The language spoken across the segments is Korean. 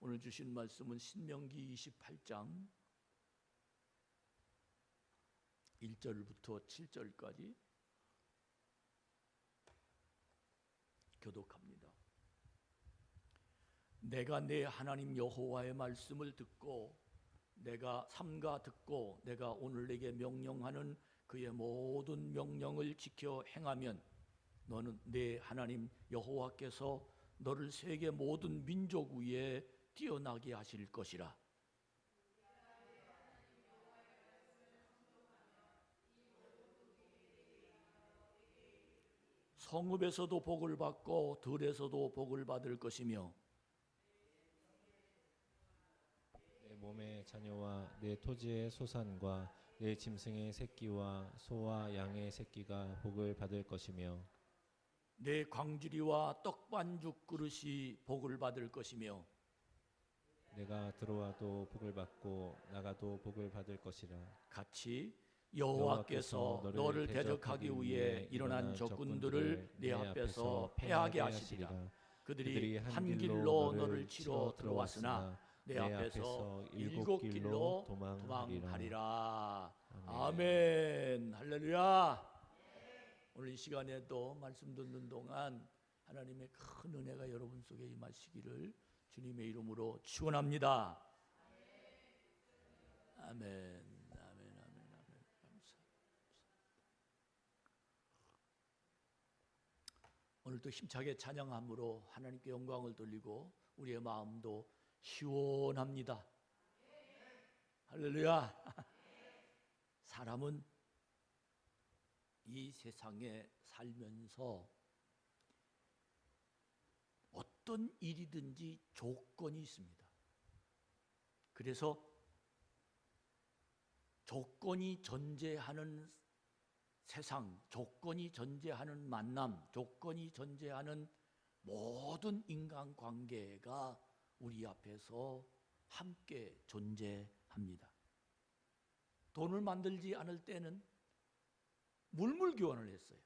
오늘 주신 말씀은 신명기 28장 1절부터 7절까지 교독합니다. 내가 내 하나님 여호와의 말씀을 듣고 내가 삼가 듣고 내가 오늘 내게 명령하는 그의 모든 명령을 지켜 행하면 너는 내 하나님 여호와께서 너를 세계 모든 민족 위에 뛰어나게 하실 것이라. 성읍에서도 복을 받고 들에서도 복을 받을 것이며 내 몸의 자녀와 내 토지의 소산과 내 짐승의 새끼와 소와 양의 새끼가 복을 받을 것이며 내 광주리와 떡반죽 그릇이 복을 받을 것이며 내가 들어와도 복을 받고 나가도 복을 받을 것이라. 같이 여호와께서 너를 대적하기 위해 일어난 적군들을 네 앞에서 패하게 하시리라. 그들이 한 길로 너를 치러 들어왔으나 내 앞에서 일곱 길로 도망하리라. 아멘. 할렐루야. 오늘 이 시간에도 말씀 듣는 동안 하나님의 큰 은혜가 여러분 속에 임하시기를 주님의 이름으로 축원합니다. 아멘. 아멘. 아멘. 아멘. 감사합니다. 오늘도 힘차게 찬양함으로 하나님께 영광을 돌리고 우리의 마음도 시원합니다. 할렐루야. 사람은 이 세상에 살면서 어떤 일이든지 조건이 있습니다. 그래서 조건이 존재하는 세상, 조건이 존재하는 만남, 조건이 존재하는 모든 인간관계가 우리 앞에서 함께 존재합니다. 돈을 만들지 않을 때는 물물 교환을 했어요.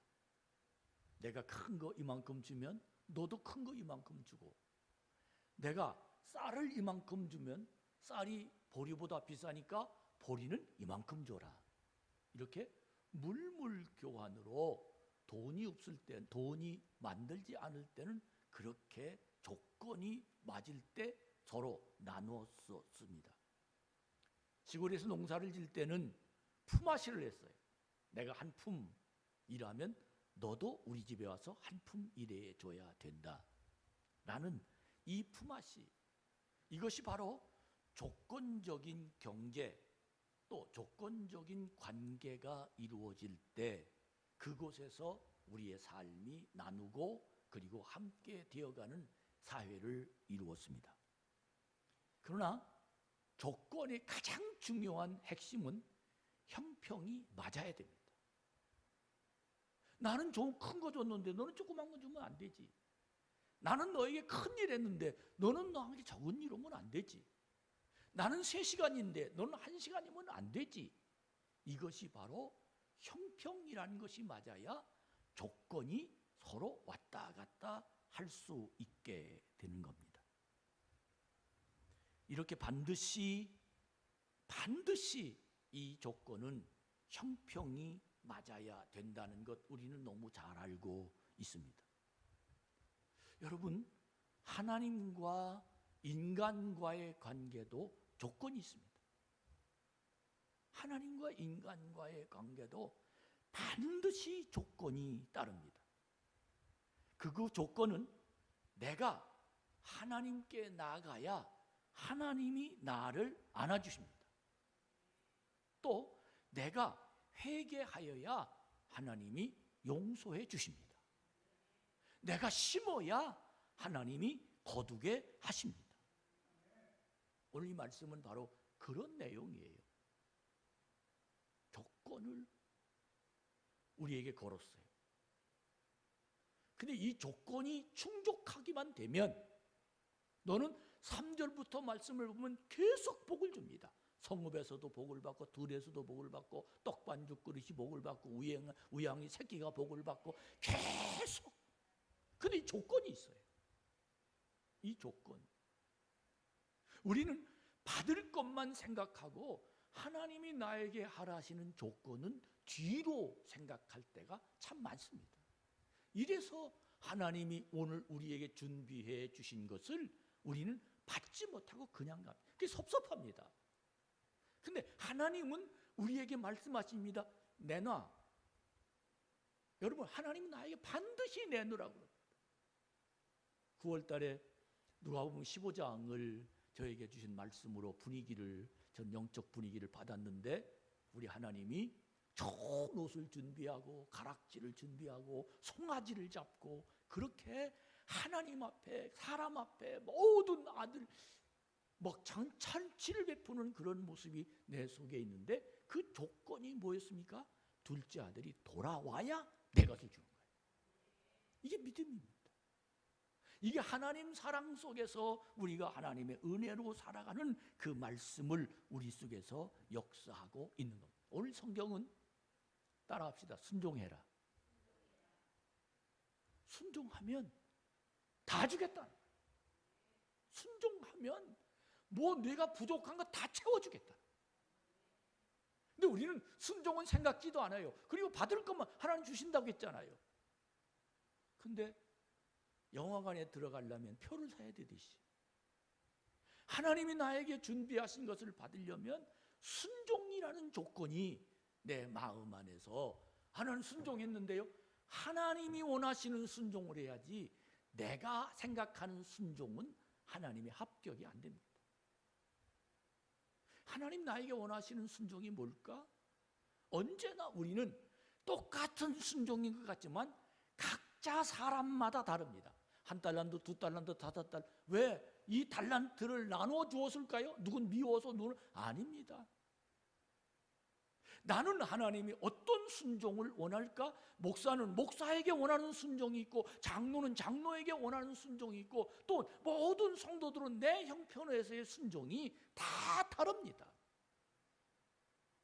내가 큰 거 이만큼 주면 너도 큰 거 이만큼 주고, 내가 쌀을 이만큼 주면 쌀이 보리보다 비싸니까 보리는 이만큼 줘라. 이렇게 물물 교환으로 돈이 없을 때, 돈이 만들지 않을 때는 그렇게 조건이 맞을 때 서로 나누었습니다. 시골에서 농사를 질 때는 품앗이를 했어요. 내가 한 품 일하면 너도 우리 집에 와서 한 품 일해 줘야 된다 라는 이 품앗이, 이것이 바로 조건적인 경제, 또 조건적인 관계가 이루어질 때 그곳에서 우리의 삶이 나누고 그리고 함께 되어가는 사회를 이루었습니다. 그러나 조건의 가장 중요한 핵심은 형평이 맞아야 됩니다. 나는 좀 큰 거 줬는데 너는 조그만 거 주면 안 되지. 나는 너에게 큰 일 했는데 너는 나에게 적은 일 오면 안 되지. 나는 3시간인데 너는 1시간이면 안 되지. 이것이 바로 형평이라는 것이 맞아야 조건이 서로 왔다 갔다 할 수 있게 되는 겁니다. 이렇게 반드시 이 조건은 형평이 맞아야 된다는 것 우리는 너무 잘 알고 있습니다. 여러분, 하나님과 인간과의 관계도 조건이 있습니다. 하나님과 인간과의 관계도 반드시 조건이 따릅니다. 그 조건은 내가 하나님께 나아가야 하나님이 나를 안아주십니다. 또 내가 회개하여야 하나님이 용서해 주십니다. 내가 심어야 하나님이 거두게 하십니다. 오늘 이 말씀은 바로 그런 내용이에요. 조건을 우리에게 걸었어요. 근데 이 조건이 충족하기만 되면 너는 3절부터 말씀을 보면 계속 복을 줍니다. 성읍에서도 복을 받고 들에서도 복을 받고 떡반죽 그릇이 복을 받고 우양이 새끼가 복을 받고 계속. 근데 이 조건이 있어요. 이 조건. 우리는 받을 것만 생각하고 하나님이 나에게 하라시는 조건은 뒤로 생각할 때가 참 많습니다. 이래서 하나님이 오늘 우리에게 준비해 주신 것을 우리는 받지 못하고 그냥 갑니다. 그게 섭섭합니다. 근데 하나님은 우리에게 말씀하십니다. 내놔. 여러분, 하나님은 나에게 반드시 내놓으라고 그럽니다. 9월 달에 누가복음 15장을 저에게 주신 말씀으로 전 영적 분위기를 받았는데, 우리 하나님이 좋은 옷을 준비하고 가락지를 준비하고 송아지를 잡고 그렇게 하나님 앞에 사람 앞에 모든 아들 막 잔치를 베푸는 그런 모습이 내 속에 있는데, 그 조건이 뭐였습니까? 둘째 아들이 돌아와야 내 것을 주는 거예요. 이게 믿음입니다. 이게 하나님 사랑 속에서 우리가 하나님의 은혜로 살아가는 그 말씀을 우리 속에서 역사하고 있는 겁니다. 오늘 성경은 따라합시다. 순종해라. 순종하면 다 주겠다. 순종하면 뭐 내가 부족한 거 다 채워주겠다. 근데 우리는 순종은 생각지도 않아요. 그리고 받을 것만 하나님 주신다고 했잖아요. 근데 영화관에 들어가려면 표를 사야 되듯이 하나님이 나에게 준비하신 것을 받으려면 순종이라는 조건이 내 마음 안에서, 하나님 순종했는데요, 하나님이 원하시는 순종을 해야지 내가 생각하는 순종은 하나님의 합격이 안 됩니다. 하나님 나에게 원하시는 순종이 뭘까? 언제나 우리는 똑같은 순종인 것 같지만 각자 사람마다 다릅니다. 1달란트, 2달란트, 5달란트. 왜 이 달란트를 나눠 주었을까요? 누군 미워서 누군 아닙니다. 나는 하나님이 어떤 순종을 원할까? 목사는 목사에게 원하는 순종이 있고, 장로는 장로에게 원하는 순종이 있고, 또 모든 성도들은 내 형편에서의 순종이 다 다릅니다.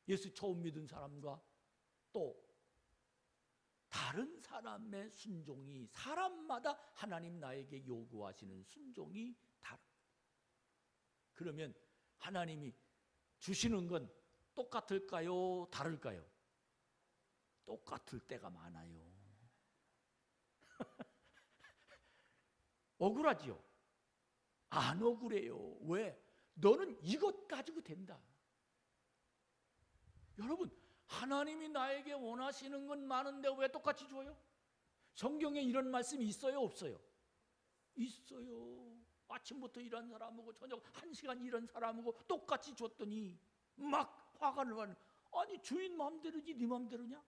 예수 처음 믿은 사람과 또 다른 사람의 순종이, 사람마다 하나님 나에게 요구하시는 순종이 다릅니다. 그러면 하나님이 주시는 건 똑같을까요? 다를까요? 똑같을 때가 많아요. 억울하지요? 안 억울해요. 왜? 너는 이것 가지고 된다. 여러분, 하나님이 나에게 원하시는 건 많은데 왜 똑같이 줘요? 성경에 이런 말씀이 있어요? 없어요? 있어요. 아침부터 일한 사람하고 저녁 1시간 일한 사람하고 똑같이 줬더니 막 화가 나는, 아니 주인 마음대로지 네 마음대로냐?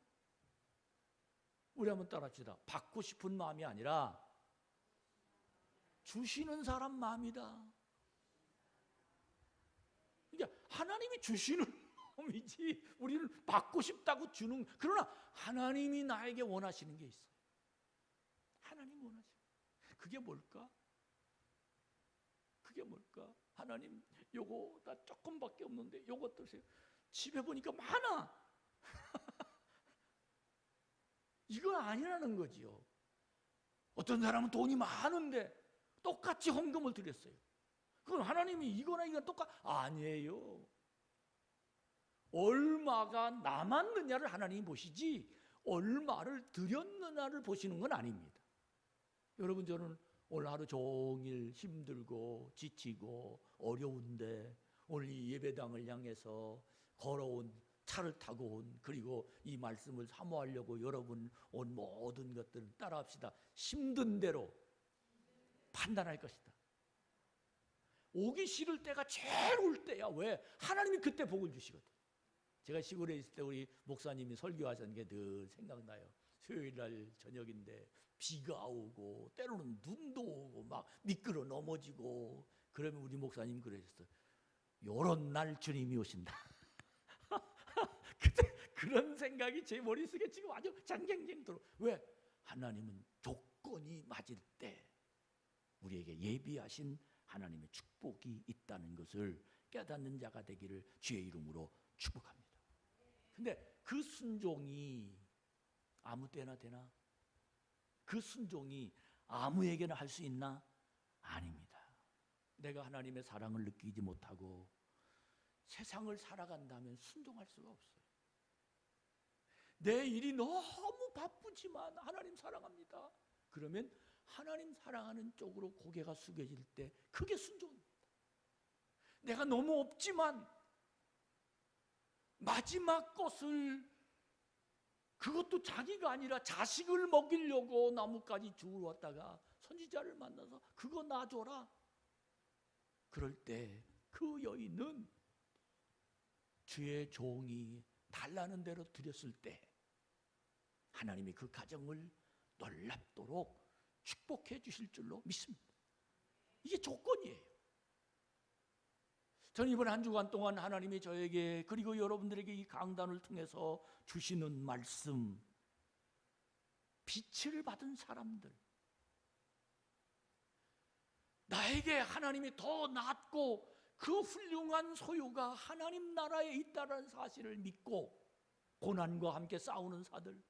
우리 한번 따라합시다. 받고 싶은 마음이 아니라 주시는 사람 마음이다. 그러니까 하나님이 주시는 마음이지 우리는 받고 싶다고 주는. 그러나 하나님이 나에게 원하시는 게 있어요. 하나님 원하시는 그게 뭘까? 그게 뭘까? 하나님 요거 나 조금밖에 없는데 요거 드세요. 집에 보니까 많아. 이거 아니라는 거지요. 어떤 사람은 돈이 많은데 똑같이 헌금을 드렸어요. 그럼 하나님이 이거나 이거 똑같 아니에요. 얼마가 남았느냐를 하나님이 보시지 얼마를 드렸느냐를 보시는 건 아닙니다. 여러분, 저는 오늘 하루 종일 힘들고 지치고 어려운데 오늘 이 예배당을 향해서 걸어온, 차를 타고 온, 그리고 이 말씀을 사모하려고 여러분 온 모든 것들을 따라합시다. 힘든 대로 판단할 것이다. 오기 싫을 때가 제일 올 때야. 왜? 하나님이 그때 복을 주시거든. 제가 시골에 있을 때 우리 목사님이 설교하셨던 게 늘 생각나요. 수요일 날 저녁인데 비가 오고 때로는 눈도 오고 막 미끄러 넘어지고, 그러면 우리 목사님 그러셨어요. 요런 날 주님이 오신다. 그때 그런 생각이 제 머릿속에 지금 아주 장장장 들어. 왜? 하나님은 조건이 맞을 때 우리에게 예비하신 하나님의 축복이 있다는 것을 깨닫는 자가 되기를 주의 이름으로 축복합니다. 근데 그 순종이 아무 때나 되나? 그 순종이 아무에게나 할 수 있나? 아닙니다. 내가 하나님의 사랑을 느끼지 못하고 세상을 살아간다면 순종할 수가 없어요. 내 일이 너무 바쁘지만 하나님 사랑합니다. 그러면 하나님 사랑하는 쪽으로 고개가 숙여질 때 그게 순종입니다. 내가 너무 없지만 마지막 것을, 그것도 자기가 아니라 자식을 먹이려고 나뭇가지 주우러 왔다가 선지자를 만나서 그거 놔줘라. 그럴 때 그 여인은 주의 종이 달라는 대로 드렸을 때 하나님이 그 가정을 놀랍도록 축복해 주실 줄로 믿습니다. 이게 조건이에요. 저는 이번 한 주간 동안 하나님이 저에게 그리고 여러분들에게 이 강단을 통해서 주시는 말씀, 빛을 받은 사람들, 나에게 하나님이 더 낫고 그 훌륭한 소유가 하나님 나라에 있다는 사실을 믿고 고난과 함께 싸우는 자들,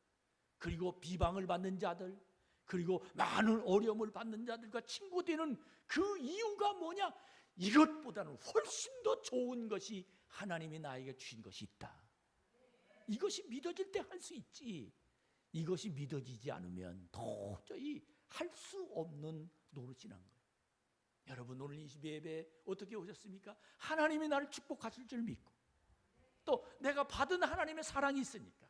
그리고 비방을 받는 자들, 그리고 많은 어려움을 받는 자들과 친구 되는 그 이유가 뭐냐? 이것보다는 훨씬 더 좋은 것이 하나님이 나에게 주신 것이 있다. 이것이 믿어질 때 할 수 있지, 이것이 믿어지지 않으면 도저히 할 수 없는 노릇이란 거예요. 여러분, 오늘 22예배 어떻게 오셨습니까? 하나님이 나를 축복하실 줄 믿고 또 내가 받은 하나님의 사랑이 있으니까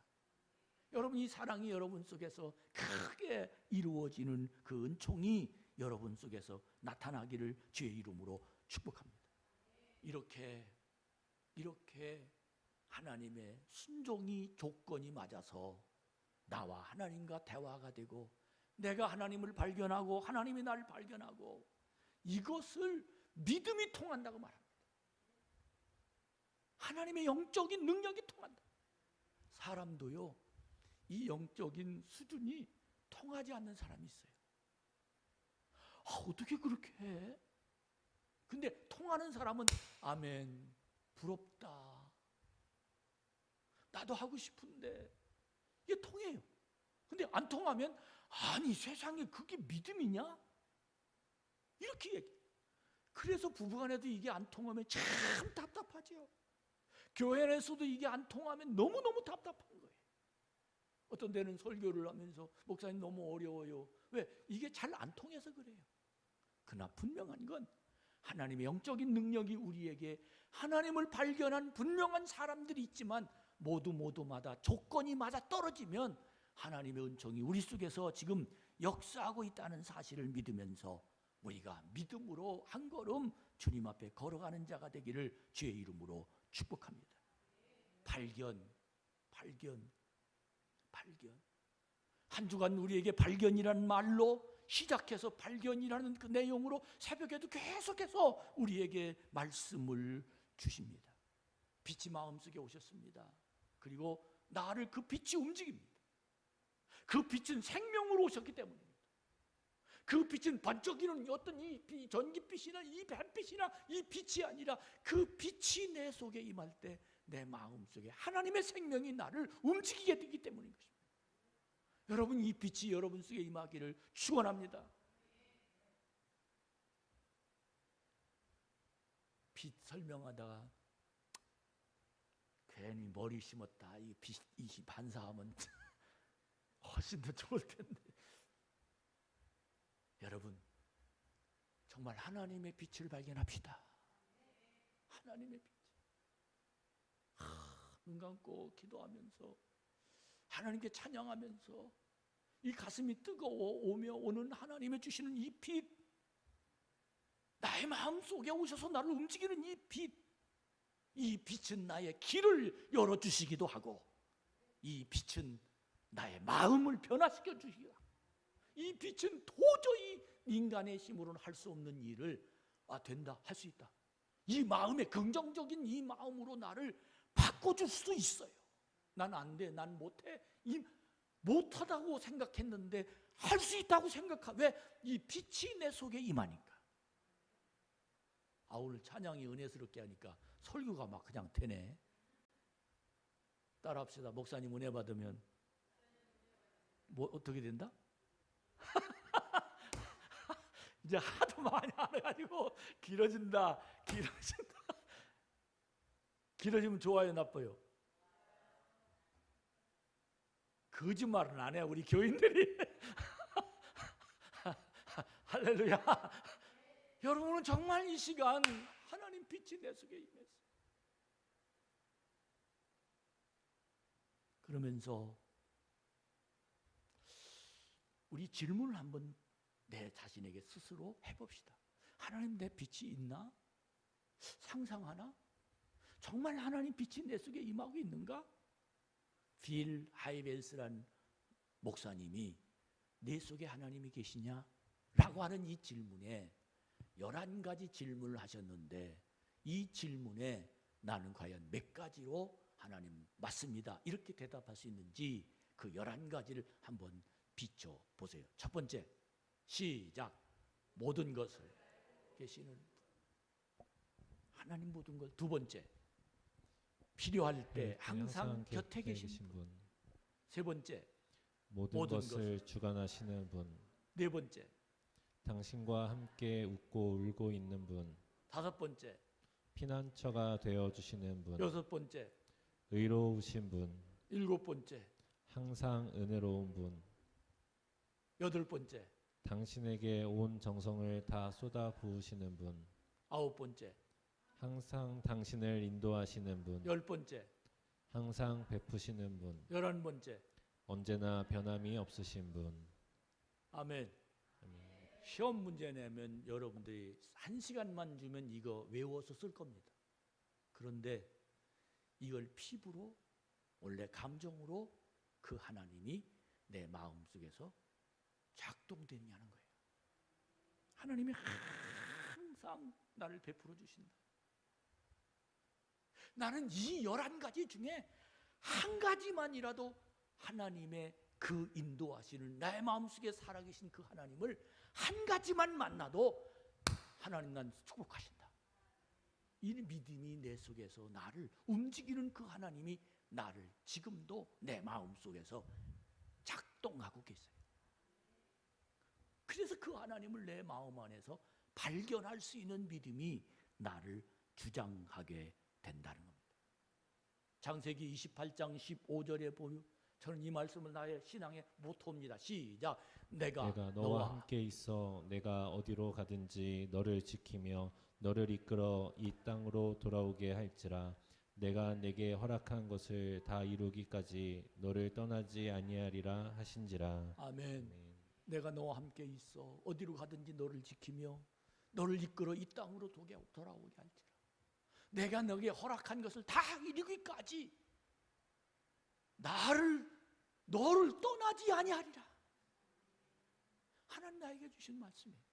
여러분, 이 사랑이 여러분 속에서 크게 이루어지는 그 은총이 여러분 속에서 나타나기를 주의 이름으로 축복합니다. 이렇게 하나님의 순종이 조건이 맞아서 나와 하나님과 대화가 되고 내가 하나님을 발견하고 하나님이 나를 발견하고 이것을 믿음이 통한다고 말합니다. 하나님의 영적인 능력이 통한다. 사람도요, 이 영적인 수준이 통하지 않는 사람이 있어요. 어떻게 그렇게 해? 근데 통하는 사람은 아멘, 부럽다, 나도 하고 싶은데, 이게 통해요. 근데 안 통하면 아니 세상에 그게 믿음이냐? 이렇게 얘기해요. 그래서 부부간에도 이게 안 통하면 참 답답하죠. 교회 안에서도 이게 안 통하면 너무너무 답답한 거예요. 어떤 데는 설교를 하면서 목사님 너무 어려워요. 왜? 이게 잘 안 통해서 그래요. 그러나 분명한 건 하나님의 영적인 능력이 우리에게 하나님을 발견한 분명한 사람들이 있지만 모두마다 조건이 맞아 떨어지면 하나님의 은총이 우리 속에서 지금 역사하고 있다는 사실을 믿으면서 우리가 믿음으로 한 걸음 주님 앞에 걸어가는 자가 되기를 주의 이름으로 축복합니다. 발견. 한 주간 우리에게 발견이라는 말로 시작해서 발견이라는 그 내용으로 새벽에도 계속해서 우리에게 말씀을 주십니다. 빛이 마음속에 오셨습니다. 그리고 나를 그 빛이 움직입니다. 그 빛은 생명으로 오셨기 때문입니다. 그 빛은 반짝이는 어떤 이 전기빛이나 이 햇빛이나 이 빛이 아니라 그 빛이 내 속에 임할 때 내 마음속에 하나님의 생명이 나를 움직이게 되기 때문인 것입니다. 여러분, 이 빛이 여러분 속에 임하기를 축원합니다. 빛 설명하다가 괜히 머리 심었다, 이 빛이 반사하면 훨씬 더 좋을 텐데. 여러분, 정말 하나님의 빛을 발견합시다. 하나님의 빛. 눈 감고 기도하면서 하나님께 찬양하면서 이 가슴이 뜨거워오며 오는 하나님의 주시는 이 빛, 나의 마음속에 오셔서 나를 움직이는 이 빛, 이 빛은 나의 길을 열어주시기도 하고 이 빛은 나의 마음을 변화시켜 주시기도 하고 이 빛은 도저히 인간의 힘으로는 할 수 없는 일을 된다, 할 수 있다. 이 마음의 긍정적인 이 마음으로 나를 바꿔줄 수도 있어요. 난 안 돼, 난 못해, 못하다고 생각했는데 할 수 있다고 생각하. 왜? 이 빛이 내 속에 임하니까. 오늘 찬양이 은혜스럽게 하니까 설교가 막 그냥 되네. 따라합시다. 목사님 은혜 받으면 뭐 어떻게 된다? 이제 하도 많이 알아가지고 길어진다. 길어지면 좋아요, 나빠요? 거짓말은 안 해요, 우리 교인들이. 할렐루야. 여러분은 정말 이 시간 하나님 빛이 내 속에 임했어요. 그러면서 우리 질문을 한번 내 자신에게 스스로 해봅시다. 하나님, 내 빛이 있나? 상상하나? 정말 하나님 빛이 내 속에 임하고 있는가? 빌 하이벨스란 목사님이 내 속에 하나님이 계시냐? 라고 하는 이 질문에 11가지 질문을 하셨는데, 이 질문에 나는 과연 몇 가지로 하나님 맞습니다, 이렇게 대답할 수 있는지 그 11가지를 한번 비춰보세요. 첫 번째, 시작. 모든 것을 계시는 하나님, 모든 것. 두 번째, 필요할 때 항상 곁에 계신 분. 세 번째, 모든 것을 주관하시는 분. 네 번째, 당신과 함께 웃고 울고 있는 분. 다섯 번째, 피난처가 되어주시는 분. 여섯 번째, 의로우신 분. 일곱 번째, 항상 은혜로운 분. 여덟 번째, 당신에게 온 정성을 다 쏟아 부으시는 분. 아홉 번째, 항상 당신을 인도하시는 분. 열 번째, 항상 베푸시는 분. 11번째. 언제나 변함이 없으신 분. 아멘. 시험 문제 내면 여러분들이 1시간만 주면 이거 외워서 쓸 겁니다. 그런데 이걸 피부로, 원래 감정으로 그 하나님이 내 마음속에서 작동되냐는 거예요. 하나님이 항상 나를 베풀어 주신다. 나는 이 11가지 중에 한 가지만이라도 하나님의 그 인도하시는, 나의 마음속에 살아계신 그 하나님을 한 가지만 만나도 하나님 난 축복하신다. 이 믿음이 내 속에서 나를 움직이는 그 하나님이 나를 지금도 내 마음속에서 작동하고 계세요. 그래서 그 하나님을 내 마음 안에서 발견할 수 있는 믿음이 나를 주장하게 된다는 겁니다. 창세기 28장 15절에 보면, 저는 이 말씀을 나의 신앙의 모토입니다. 시작. 내가 너와 함께 있어 내가 어디로 가든지 너를 지키며 너를 이끌어 이 땅으로 돌아오게 할지라. 내가 내게 허락한 것을 다 이루기까지 너를 떠나지 아니하리라 하신지라. 아멘. 내가 너와 함께 있어 어디로 가든지 너를 지키며 너를 이끌어 이 땅으로 돌아오게 할지라. 내가 너에게 허락한 것을 다 이루기까지 너를 떠나지 아니하리라. 하나님 나에게 주신 말씀이에요.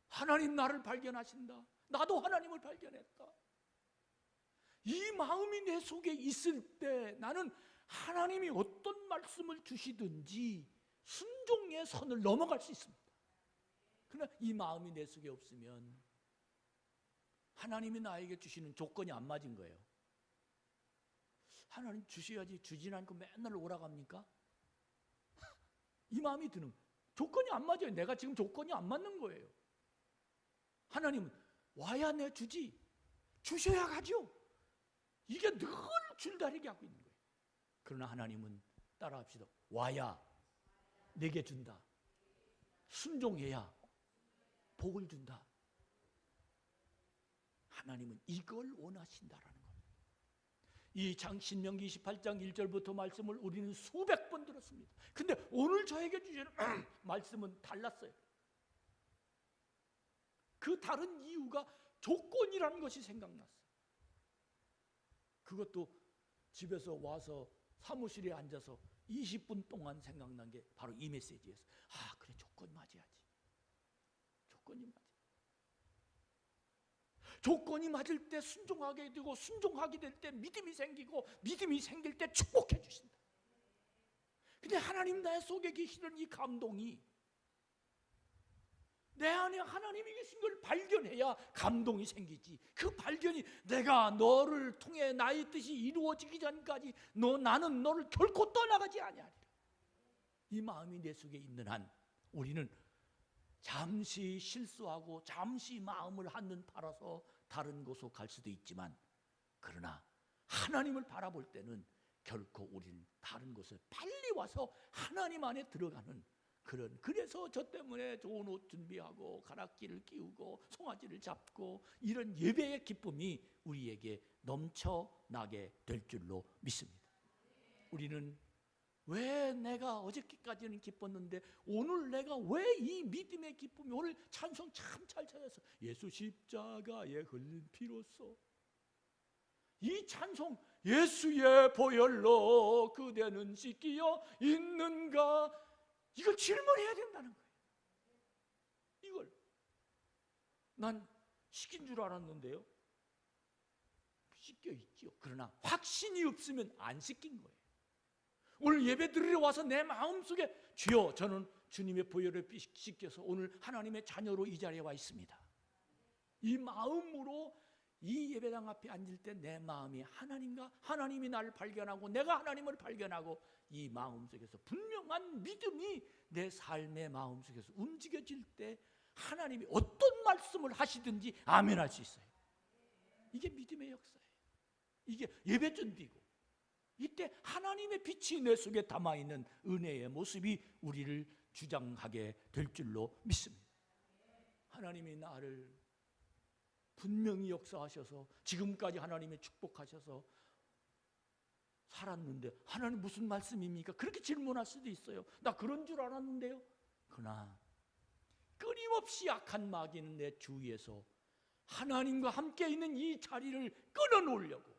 하나님 나를 발견하신다. 나도 하나님을 발견했다. 이 마음이 내 속에 있을 때 나는 하나님이 어떤 말씀을 주시든지 순종의 선을 넘어갈 수 있습니다. 그러나 이 마음이 내 속에 없으면 하나님이 나에게 주시는 조건이 안 맞은 거예요. 하나님 주셔야지, 주진 않고 맨날 오라갑니까? 이 마음이 드는 거예요. 조건이 안 맞아요. 내가 지금 조건이 안 맞는 거예요. 하나님은 와야 내 주지, 주셔야 가죠. 이게 늘 줄다리기 하고 있는 거예요. 그러나 하나님은 따라합시다. 와야 내게 준다. 순종해야 복을 준다. 하나님은 이걸 원하신다라는 겁니다. 이 신명기 28장 1절부터 말씀을 우리는 수백 번 들었습니다. 근데 오늘 저에게 주시는 말씀은 달랐어요. 그 다른 이유가 조건이라는 것이 생각났어요. 그것도 집에서 와서 사무실에 앉아서 20분 동안 생각난 게 바로 이 메시지였어요. 아, 그래, 조건이 맞아야지. 조건이 맞아. 조건이 맞을 때 순종하게 되고, 순종하게 될 때 믿음이 생기고, 믿음이 생길 때 축복해 주신다. 근데 하나님 나의 속에 계시는 이 감동이, 내 안에 하나님이 계신 걸 발견해야 감동이 생기지. 그 발견이 내가 너를 통해 나의 뜻이 이루어지기 전까지 나는 너를 결코 떠나가지 아니하리라. 이 마음이 내 속에 있는 한 우리는 잠시 실수하고 잠시 마음을 한눈 팔아서 다른 곳으로 갈 수도 있지만, 그러나 하나님을 바라볼 때는 결코 우리는 다른 곳에 빨리 와서 하나님 안에 들어가는 그런, 그래서 저 때문에 좋은 옷 준비하고 가락지를 끼우고 송아지를 잡고 이런 예배의 기쁨이 우리에게 넘쳐나게 될 줄로 믿습니다. 우리는 왜 내가 어저께까지는 기뻤는데 오늘 내가 왜 이 믿음의 기쁨이, 오늘 찬송 참 잘 찾았어. 예수 십자가에 흘린 피로써, 이 찬송, 예수의 보혈로 그대는 씻기어 있는가, 이걸 질문해야 된다는 거예요. 이걸 난 씻긴 줄 알았는데요, 씻겨 있지요. 그러나 확신이 없으면 안 씻긴 거예요. 오늘 예배 드리러 와서 내 마음속에, 주여 저는 주님의 보혈에 씻겨서 오늘 하나님의 자녀로 이 자리에 와 있습니다, 이 마음으로 이 예배당 앞에 앉을 때 내 마음이 하나님과, 하나님이 나를 발견하고 내가 하나님을 발견하고, 이 마음속에서 분명한 믿음이 내 삶의 마음속에서 움직여질 때 하나님이 어떤 말씀을 하시든지 아멘할 수 있어요. 이게 믿음의 역사예요. 이게 예배 준비고, 이때 하나님의 빛이 내 속에 담아있는 은혜의 모습이 우리를 주장하게 될 줄로 믿습니다. 하나님이 나를 분명히 역사하셔서 지금까지 하나님의 축복하셔서 살았는데, 하나님 무슨 말씀입니까? 그렇게 질문할 수도 있어요. 나 그런 줄 알았는데요. 그러나 끊임없이 악한 마귀는 내 주위에서 하나님과 함께 있는 이 자리를 끊어놓으려고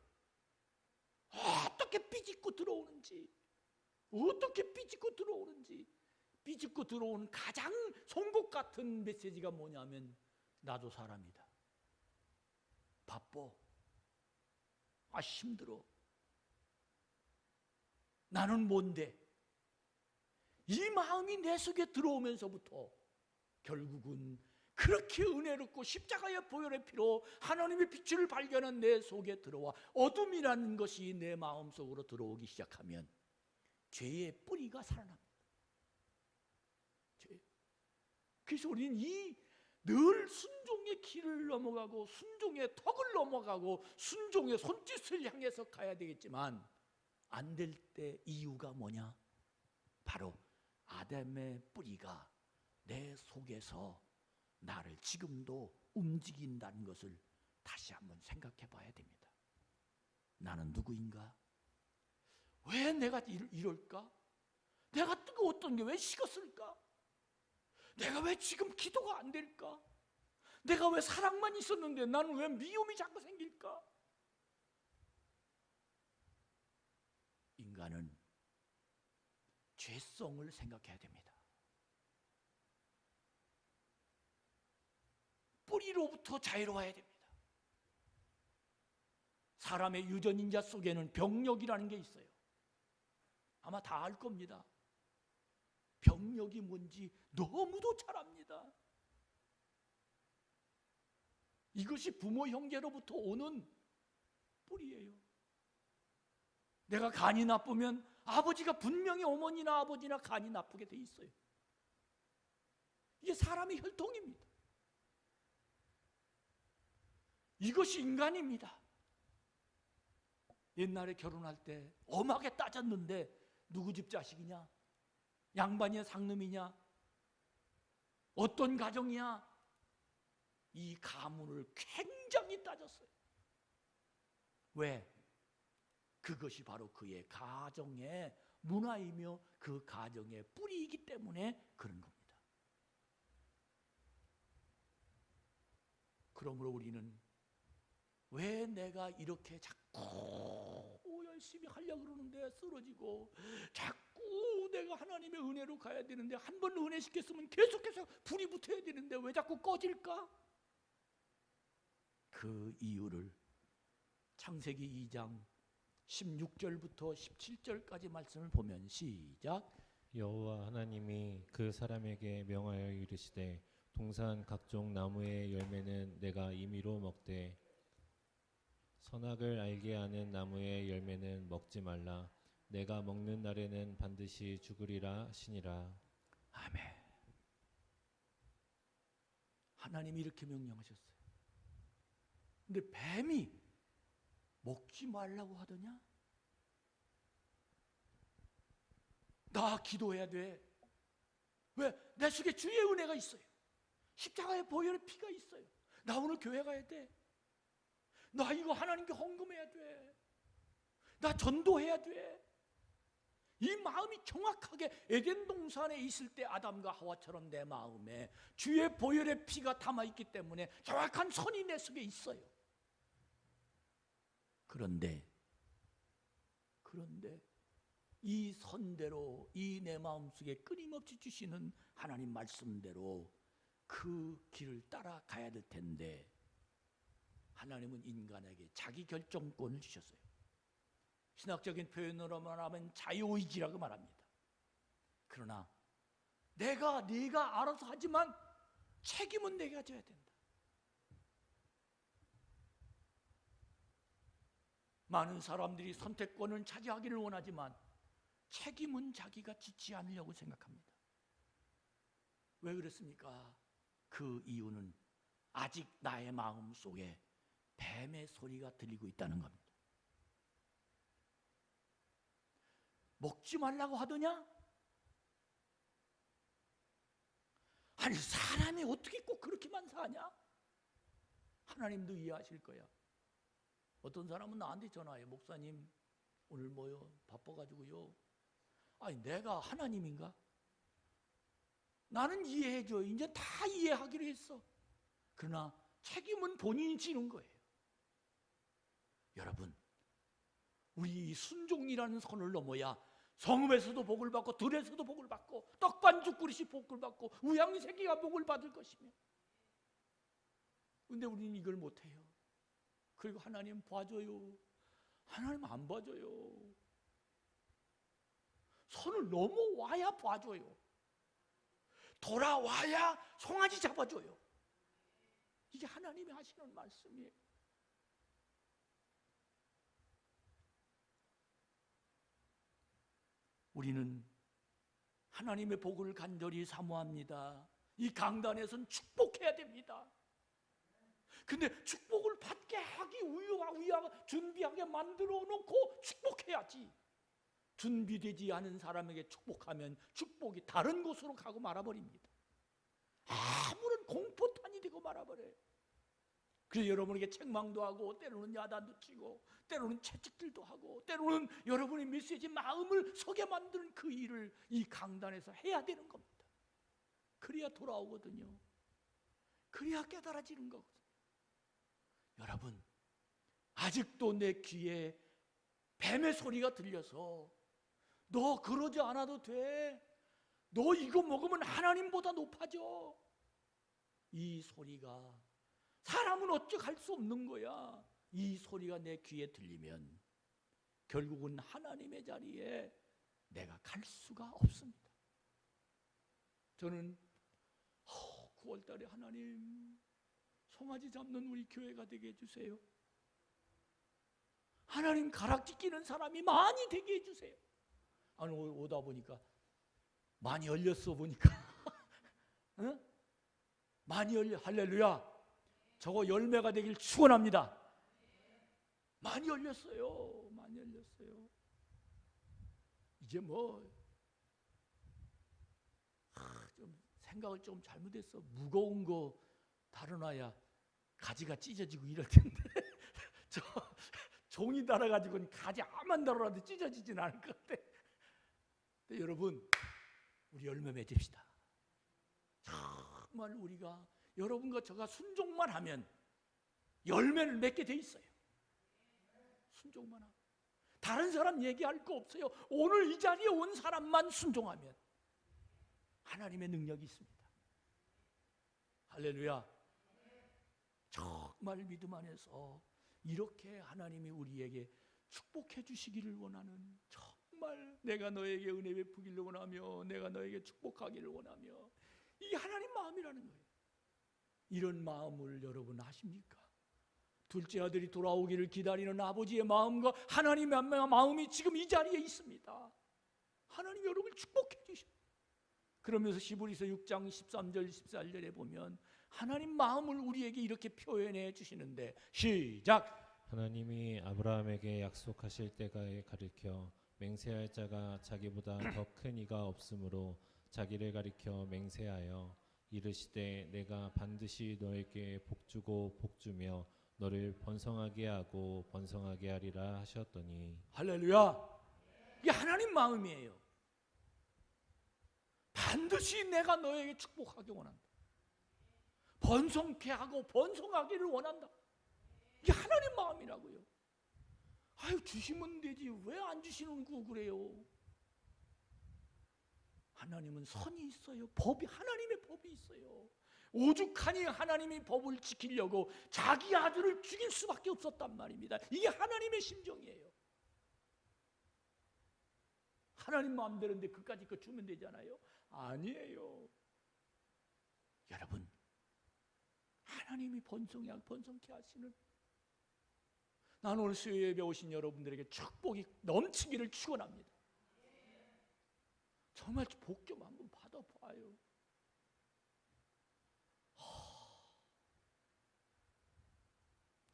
어떻게 삐짓고 들어오는지, 삐짓고 들어오는 가장 송곳 같은 메시지가 뭐냐면, 나도 사람이다, 바빠, 힘들어, 나는 뭔데, 이 마음이 내 속에 들어오면서부터 결국은 그렇게 은혜롭고 십자가의 보혈의 피로 하나님의 빛을 발견한 내 속에 들어와 어둠이라는 것이 내 마음속으로 들어오기 시작하면 죄의 뿌리가 살아납니다. 그래서 우리는 이 늘 순종의 길을 넘어가고 순종의 턱을 넘어가고 순종의 손짓을 향해서 가야 되겠지만, 안 될 때 이유가 뭐냐? 바로 아담의 뿌리가 내 속에서 나를 지금도 움직인다는 것을 다시 한번 생각해 봐야 됩니다. 나는 누구인가? 왜 내가 이럴까? 내가 뜨거웠던 게 왜 식었을까? 내가 왜 지금 기도가 안 될까? 내가 왜 사랑만 있었는데 나는 왜 미움이 자꾸 생길까? 인간은 죄성을 생각해야 됩니다. 뿌리로부터 자유로워야 됩니다. 사람의 유전인자 속에는 병력이라는 게 있어요. 아마 다 알 겁니다. 병력이 뭔지 너무도 잘 압니다. 이것이 부모 형제로부터 오는 뿌리예요. 내가 간이 나쁘면 아버지가 분명히 어머니나 아버지나 간이 나쁘게 돼 있어요. 이게 사람의 혈통입니다. 이것이 인간입니다. 옛날에 결혼할 때 엄하게 따졌는데 누구 집 자식이냐? 양반이야 상놈이냐? 어떤 가정이야? 이 가문을 굉장히 따졌어요. 왜? 그것이 바로 그의 가정의 문화이며 그 가정의 뿌리이기 때문에 그런 겁니다. 그러므로 우리는 왜 내가 이렇게 자꾸 열심히 하려고 그러는데 쓰러지고, 자꾸 내가 하나님의 은혜로 가야 되는데, 한 번 은혜 시켰으면 계속해서 불이 붙어야 되는데 왜 자꾸 꺼질까? 그 이유를 창세기 2장 16절부터 17절까지 말씀을 보면, 시작. 여호와 하나님이 그 사람에게 명하여 이르시되 동산 각종 나무의 열매는 내가 임의로 먹되 선악을 알게 하는 나무의 열매는 먹지 말라. 내가 먹는 날에는 반드시 죽으리라 하시니라. 아멘. 하나님이 이렇게 명령하셨어요. 근데 뱀이 먹지 말라고 하더냐? 나 기도해야 돼. 왜? 내 속에 주의 은혜가 있어요. 십자가의 보혈의 피가 있어요. 나 오늘 교회 가야 돼. 나 이거 하나님께 헌금해야 돼. 나 전도해야 돼. 이 마음이 정확하게 에덴 동산에 있을 때 아담과 하와처럼 내 마음에 주의 보혈의 피가 담아있기 때문에 정확한 선이 내 속에 있어요. 그런데 이 선대로 이 내 마음속에 끊임없이 주시는 하나님 말씀대로 그 길을 따라가야 될 텐데 하나님은 인간에게 자기 결정권을 주셨어요. 신학적인 표현으로 말하면 자유의지라고 말합니다. 그러나 네가 알아서 하지만 책임은 내가 져야 된다. 많은 사람들이 선택권을 차지하기를 원하지만 책임은 자기가 지지 않으려고 생각합니다. 왜 그렇습니까? 그 이유는 아직 나의 마음 속에 뱀의 소리가 들리고 있다는 겁니다. 먹지 말라고 하더냐? 아니 사람이 어떻게 꼭 그렇게만 사냐? 하나님도 이해하실 거야. 어떤 사람은 나한테 전화해요. 목사님 오늘 뭐요? 바빠가지고요. 아니 내가 하나님인가? 나는 이해해줘. 이제 다 이해하기로 했어. 그러나 책임은 본인이 지는 거예요. 여러분 우리 이 순종이라는 선을 넘어야 성읍에서도 복을 받고 들에서도 복을 받고 떡반죽 그릇이 복을 받고 우양이 새끼가 복을 받을 것이며, 근데 우리는 이걸 못해요. 그리고 하나님 봐줘요. 하나님 안 봐줘요. 선을 넘어와야 봐줘요. 돌아와야 송아지 잡아줘요. 이게 하나님이 하시는 말씀이에요. 우리는 하나님의 복을 간절히 사모합니다. 이 강단에서는 축복해야 됩니다. 근데 축복을 받게 하기 위하여 준비하게 만들어 놓고 축복해야지. 준비되지 않은 사람에게 축복하면 축복이 다른 곳으로 가고 말아버립니다. 아무런 공포탄이 되고 말아버려요. 그래서 여러분에게 책망도 하고 때로는 야단도 치고 때로는 채찍질도 하고 때로는 여러분의 메시지 마음을 서게 만드는 그 일을 이 강단에서 해야 되는 겁니다. 그래야 돌아오거든요. 그래야 깨달아지는 거거든요. 여러분 아직도 내 귀에 뱀의 소리가 들려서 너 그러지 않아도 돼. 너 이거 먹으면 하나님보다 높아져. 이 소리가 사람은 어찌할 수 없는 거야. 이 소리가 내 귀에 들리면 결국은 하나님의 자리에 내가 갈 수가 없습니다. 저는 9월 달에 하나님 송아지 잡는 우리 교회가 되게 해주세요. 하나님 가락지 끼는 사람이 많이 되게 해주세요. 아니 오다 보니까 많이 열렸어 보니까 응? 많이 열려. 할렐루야. 저거 열매가 되길 축원합니다. 많이 열렸어요. 많이 열렸어요. 이제 좀 생각을 좀 잘못했어. 무거운 거 다뤄놔야 가지가 찢어지고 이럴 텐데 저 종이 달아가지고는 가지 암만 달아놔도 찢어지진 않을 것 같아. 근데 여러분 우리 열매 맺읍시다. 정말 우리가 여러분과 저가 순종만 하면 열매를 맺게 돼 있어요. 순종만 하면 다른 사람 얘기할 거 없어요. 오늘 이 자리에 온 사람만 순종하면 하나님의 능력이 있습니다. 할렐루야. 정말 믿음 안에서 이렇게 하나님이 우리에게 축복해 주시기를 원하는, 정말 내가 너에게 은혜 베푸기를 원하며 내가 너에게 축복하기를 원하며, 이게 하나님 마음이라는 거예요. 이런 마음을 여러분 하십니까? 둘째 아들이 돌아오기를 기다리는 아버지의 마음과 하나님의 마음이 지금 이 자리에 있습니다. 하나님 여러분을 축복해 주셔. 그러면서 히브리서 6장 13절 14절에 보면 하나님 마음을 우리에게 이렇게 표현해 주시는데 시작. 하나님이 아브라함에게 약속하실 때가에 가리켜 맹세할 자가 자기보다 더 큰 이가 없으므로 자기를 가리켜 맹세하여 이르시되 내가 반드시 너에게 복주고 복주며 너를 번성하게 하고 번성하게 하리라 하셨더니 할렐루야. 이게 하나님 마음이에요. 반드시 내가 너에게 축복하기 원한다. 번성케 하고 번성하기를 원한다. 이게 하나님 마음이라고요. 아유, 주시면 되지 왜 안 주시는 거 그래요. 하나님은 선이 있어요. 법이, 하나님의 법이 있어요. 오죽하니 하나님이 법을 지키려고 자기 아들을 죽일 수밖에 없었단 말입니다. 이게 하나님의 심정이에요. 하나님 마음대로인데 그까짓 거 주면 되잖아요. 아니에요. 여러분, 하나님이 번성케 하시는, 나는 오늘 수요 예배 오신 여러분들에게 축복이 넘치기를 축원합니다. 정말 복 좀 한번 받아봐요.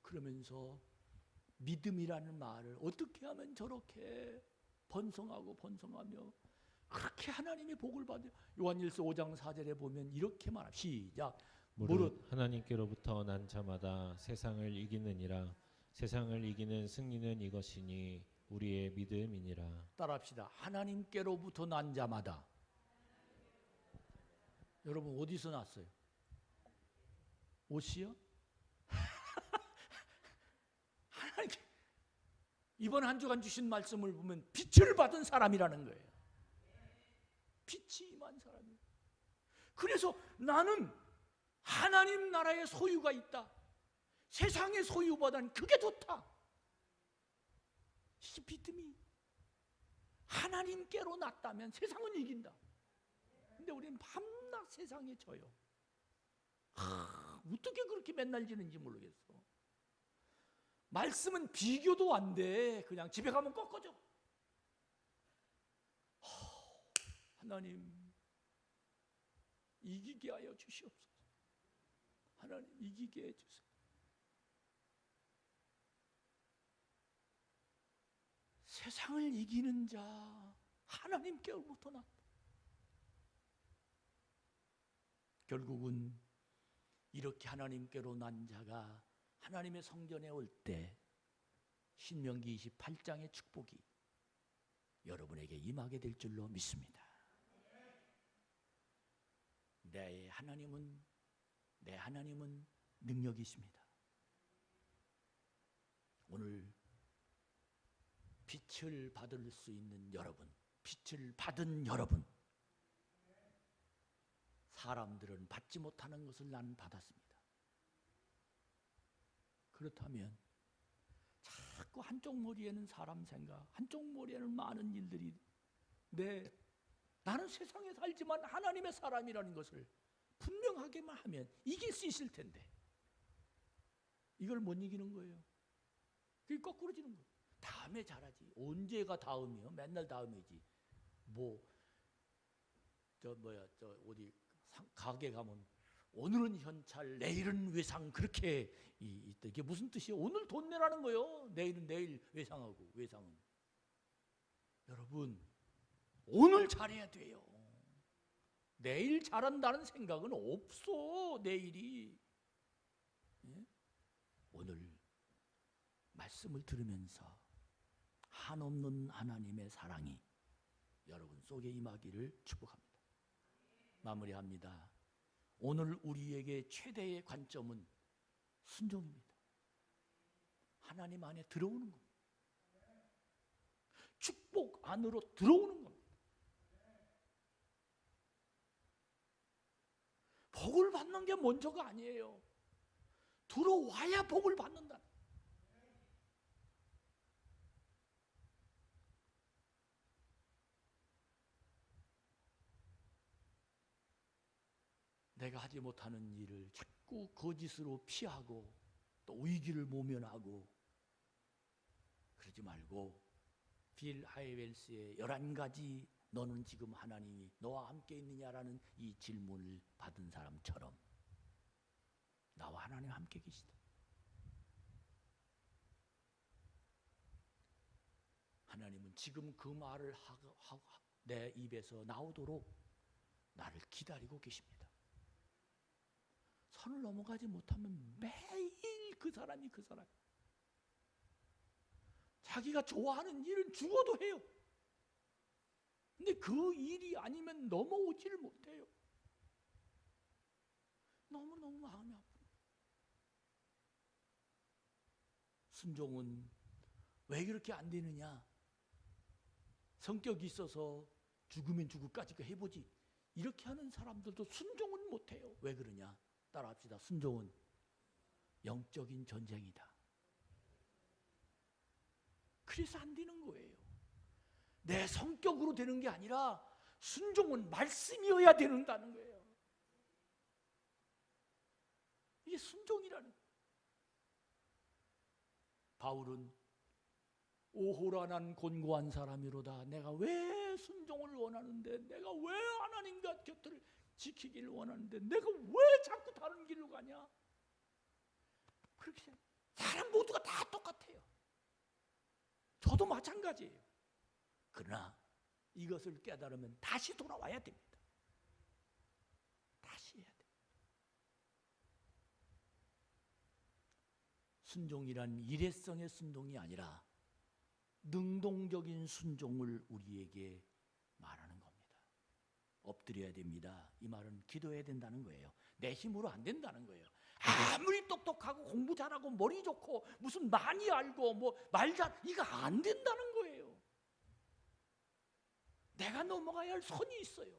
그러면서 믿음이라는 말을 어떻게 하면 저렇게 번성하고 번성하며 그렇게 하나님의 복을 받아요. 요한일서 5장 4절에 보면 이렇게 말합니다. 시작. 무릇 하나님께로부터 난 자마다 세상을 이기느니라. 세상을 이기는 승리는 이것이니 우리의 믿음이니라. 따라합시다. 하나님께로부터 난 자마다. 여러분 어디서 났어요? 옷이요? 하나님, 이번 한 주간 주신 말씀을 보면 빛을 받은 사람이라는 거예요. 빛이 임한 사람이에요. 그래서 나는 하나님 나라의 소유가 있다. 세상의 소유보다는 그게 좋다. 이 믿음이 하나님께로 났다면 세상은 이긴다. 근데 우리는 밤낮 세상에 져요. 어떻게 그렇게 맨날 지는지 모르겠어. 말씀은 비교도 안 돼. 그냥 집에 가면 꺾어져. 하나님 이기게 하여 주시옵소서. 하나님 이기게 해주세요. 세상을 이기는 자 하나님께로부터 났다. 결국은 이렇게 하나님께로 난 자가 하나님의 성전에 올 때 신명기 28장의 축복이 여러분에게 임하게 될 줄로 믿습니다. 내 하나님은 능력이십니다. 오늘 빛을 받을 수 있는 여러분, 빛을 받은 여러분, 사람들은 받지 못하는 것을 나는 받았습니다. 그렇다면 자꾸 한쪽 머리에는 사람 생각, 한쪽 머리에는 많은 일들이, 나는 세상에 살지만 하나님의 사람이라는 것을 분명하게만 하면 이길 수 있을 텐데 이걸 못 이기는 거예요. 그게 거꾸로지는 거예요. 다음에 잘하지. 언제가 다음이요? 맨날 다음이지. 어디 가게 가면 오늘은 현찰, 내일은 외상, 그렇게 이게 무슨 뜻이에요? 오늘 돈 내라는 거예요. 내일은 내일 외상하고. 외상은 여러분 오늘 잘해야 돼요. 내일 잘한다는 생각은 없어. 내일이. 예? 오늘 말씀을 들으면서 한없는 하나님의 사랑이 여러분 속에 임하기를 축복합니다. 마무리합니다. 오늘 우리에게 최대의 관점은 순종입니다. 하나님 안에 들어오는 겁니다. 축복 안으로 들어오는 겁니다. 복을 받는 게 먼저가 아니에요. 들어와야 복을 받는다. 내가 하지 못하는 일을 자꾸 거짓으로 피하고 또 위기를 모면하고 그러지 말고 빌 하이웰스의 11가지 너는 지금 하나님이 너와 함께 있느냐라는 이 질문을 받은 사람처럼 나와 하나님 함께 계시다. 하나님은 지금 그 말을 내 입에서 나오도록 나를 기다리고 계십니다. 선을 넘어가지 못하면 매일 그 사람이 자기가 좋아하는 일은 죽어도 해요. 근데 그 일이 아니면 넘어오지를 못해요. 너무너무 마음이 아프다. 순종은 왜 그렇게 안 되느냐? 성격이 있어서 죽으면 죽을까지 해보지. 이렇게 하는 사람들도 순종은 못해요. 왜 그러냐? 따라합시다. 순종은 영적인 전쟁이다. 그래서 안 되는 거예요. 내 성격으로 되는 게 아니라 순종은 말씀이어야 된다는 거예요. 이게 순종이라는 거예요. 바울은 오호라 난 곤고한 사람이로다. 내가 왜 순종을 원하는데, 내가 왜 하나님과 곁을 지키기를 원하는데, 내가 왜 자꾸 다른 길로 가냐? 그렇게 사람 모두가 다 똑같아요. 저도 마찬가지예요. 그러나 이것을 깨달으면 다시 돌아와야 됩니다. 다시 해야 돼요. 순종이란 일회성의 순종이 아니라 능동적인 순종을 우리에게 말하는 겁니다. 엎드려야 됩니다. 이 말은 기도해야 된다는 거예요. 내 힘으로 안 된다는 거예요. 아무리 똑똑하고 공부 잘하고 머리 좋고 무슨 많이 알고 뭐 말 잘, 이거 안 된다는 거예요. 내가 넘어가야 할 선이 있어요.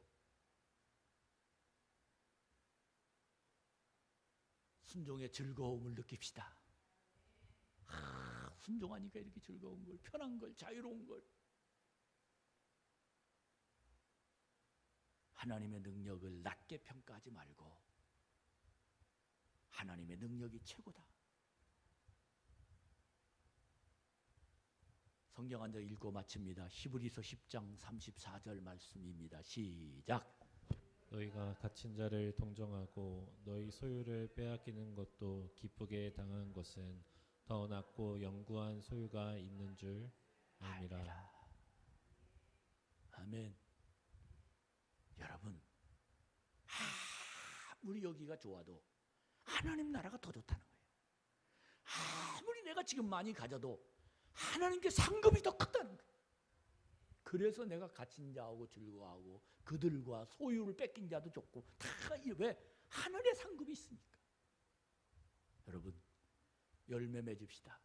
순종의 즐거움을 느낍시다. 순종하니까 이렇게 즐거운 걸, 편한 걸, 자유로운 걸. 하나님의 능력을 낮게 평가하지 말고 하나님의 능력이 최고다. 성경 한 절 읽고 마칩니다. 히브리서 10장 34절 말씀입니다. 시작. 너희가 갇힌 자를 동정하고 너희 소유를 빼앗기는 것도 기쁘게 당한 것은 더 낫고 영구한 소유가 있는 줄 압니다. 아멘. 여러분, 아무리 여기가 좋아도 하나님 나라가 더 좋다는 거예요. 아무리 내가 지금 많이 가져도 하나님께 상급이 더 크다는 거예요. 그래서 내가 갇힌 자하고 즐거워하고 그들과 소유를 뺏긴 자도 좋고 다 왜? 하늘의 상급이 있으니까. 여러분, 열매 맺읍시다.